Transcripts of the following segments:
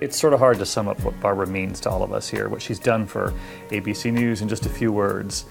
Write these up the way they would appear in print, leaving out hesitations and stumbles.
It's sort of hard to sum up what Barbara means to all of us here, what she's done for ABC News in just a few words.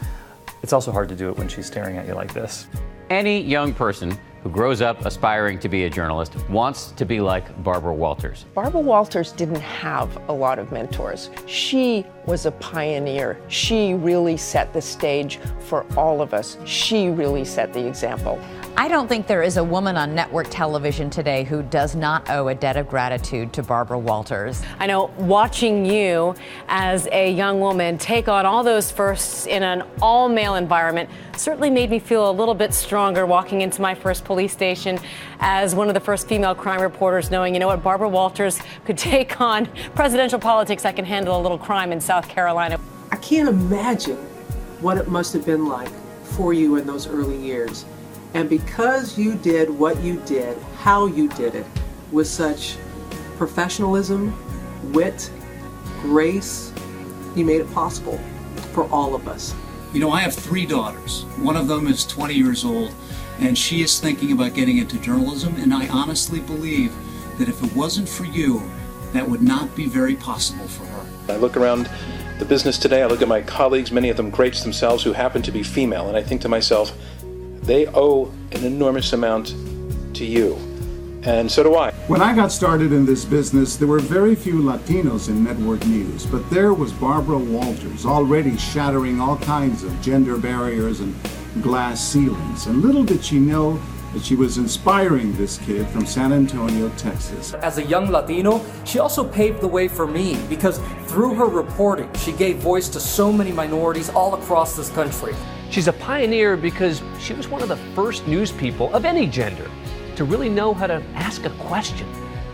It's also hard to do it when she's staring at you like this. Any young person who grows up aspiring to be a journalist wants to be like Barbara Walters. Barbara Walters didn't have a lot of mentors. She was a pioneer. She really set the stage for all of us. She really set the example. I don't think there is a woman on network television today who does not owe a debt of gratitude to Barbara Walters. I know watching you as a young woman take on all those firsts in an all-male environment certainly made me feel a little bit stronger walking into my first police station as one of the first female crime reporters, knowing, you know what, Barbara Walters could take on presidential politics. I can handle a little crime in South Carolina. I can't imagine what it must have been like for you in those early years. And because you did what you did, how you did it, with such professionalism, wit, grace, you made it possible for all of us. You know, I have 3 daughters. One of them is 20 years old, and she is thinking about getting into journalism, and I honestly believe that if it wasn't for you, that would not be very possible for her. I look around the business today, I look at my colleagues, many of them greats themselves, who happen to be female, and I think to myself, they owe an enormous amount to you, and so do I. When I got started in this business, there were very few Latinos in network news, but there was Barbara Walters, already shattering all kinds of gender barriers and glass ceilings. And little did she know that she was inspiring this kid from San Antonio, Texas. As a young Latino, she also paved the way for me because through her reporting, she gave voice to so many minorities all across this country. She's a pioneer because she was one of the first news people of any gender to really know how to ask a question,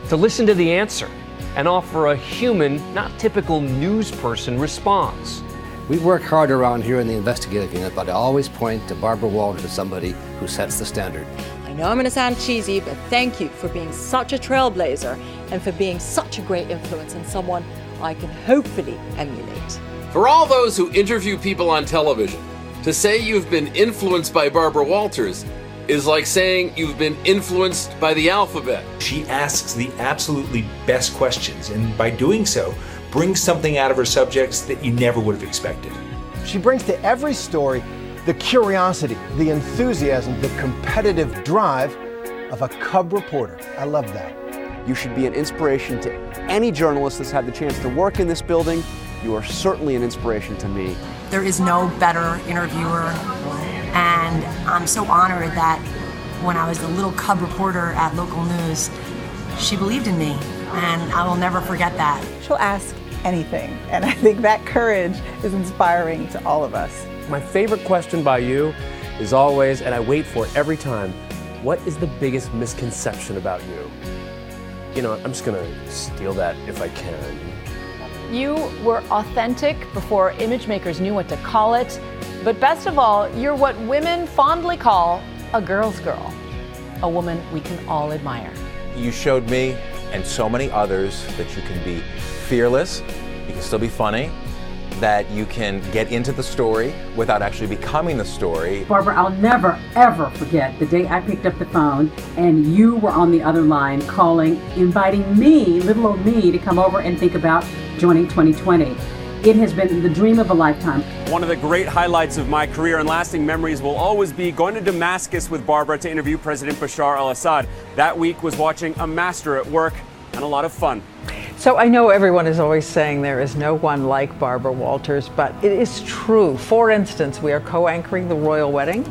to listen to the answer, and offer a human, not typical news person response. We work hard around here in the investigative unit, but I always point to Barbara Walters as somebody who sets the standard. I know I'm going to sound cheesy, but thank you for being such a trailblazer and for being such a great influence and someone I can hopefully emulate. For all those who interview people on television, to say you've been influenced by Barbara Walters is like saying you've been influenced by the alphabet. She asks the absolutely best questions, and by doing so, brings something out of her subjects that you never would have expected. She brings to every story the curiosity, the enthusiasm, the competitive drive of a cub reporter. I love that. You should be an inspiration to any journalist that's had the chance to work in this building. You are certainly an inspiration to me. There is no better interviewer, and I'm so honored that when I was a little cub reporter at local news, she believed in me, and I will never forget that. She'll ask anything, and I think that courage is inspiring to all of us. My favorite question by you is always, and I wait for it every time, what is the biggest misconception about you? You know, I'm just gonna steal that if I can. You were authentic before image makers knew what to call it, but best of all, you're what women fondly call a girl's girl, a woman we can all admire. You showed me and so many others that you can be fearless, you can still be funny, that you can get into the story without actually becoming the story. Barbara, I'll never, ever forget the day I picked up the phone and you were on the other line calling, inviting me, little old me, to come over and think about joining 2020. It has been the dream of a lifetime. One of the great highlights of my career and lasting memories will always be going to Damascus with Barbara to interview President Bashar al-Assad. That week was watching a master at work and a lot of fun. So I know everyone is always saying there is no one like Barbara Walters, but it is true. For instance, we are co-anchoring the royal wedding.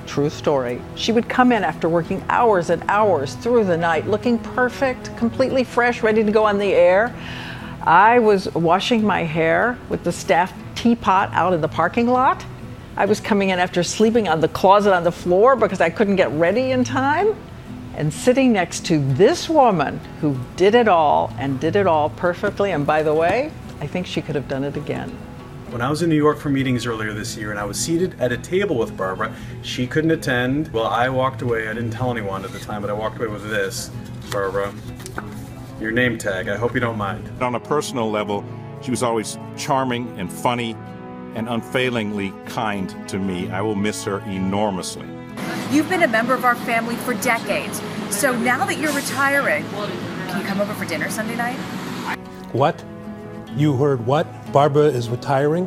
True story. She would come in after working hours and hours through the night, looking perfect, completely fresh, ready to go on the air. I was washing my hair with the staff teapot out in the parking lot. I was coming in after sleeping on the closet on the floor because I couldn't get ready in time. And sitting next to this woman who did it all and did it all perfectly. And by the way, I think she could have done it again. When I was in New York for meetings earlier this year and I was seated at a table with Barbara, she couldn't attend. Well, I walked away. I didn't tell anyone at the time, but I walked away with this. Barbara, your name tag. I hope you don't mind. On a personal level, she was always charming and funny and unfailingly kind to me. I will miss her enormously. You've been a member of our family for decades, so now that you're retiring, can you come over for dinner Sunday night? What? You heard what? Barbara is retiring?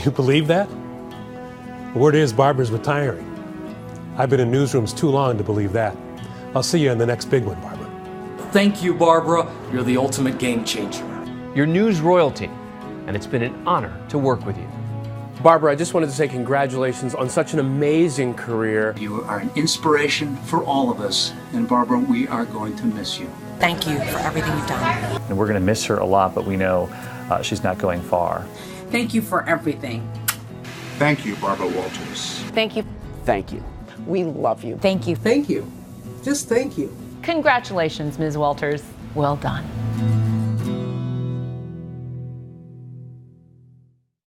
You believe that? The word is Barbara's retiring. I've been in newsrooms too long to believe that. I'll see you in the next big one, Barbara. Thank you, Barbara. You're the ultimate game changer. You're news royalty, and it's been an honor to work with you. Barbara, I just wanted to say congratulations on such an amazing career. You are an inspiration for all of us, and Barbara, we are going to miss you. Thank you for everything you've done. And we're going to miss her a lot, but we know she's not going far. Thank you for everything. Thank you, Barbara Walters. Thank you. Thank you. We love you. Thank you. Thank you. Just thank you. Congratulations, Ms. Walters. Well done.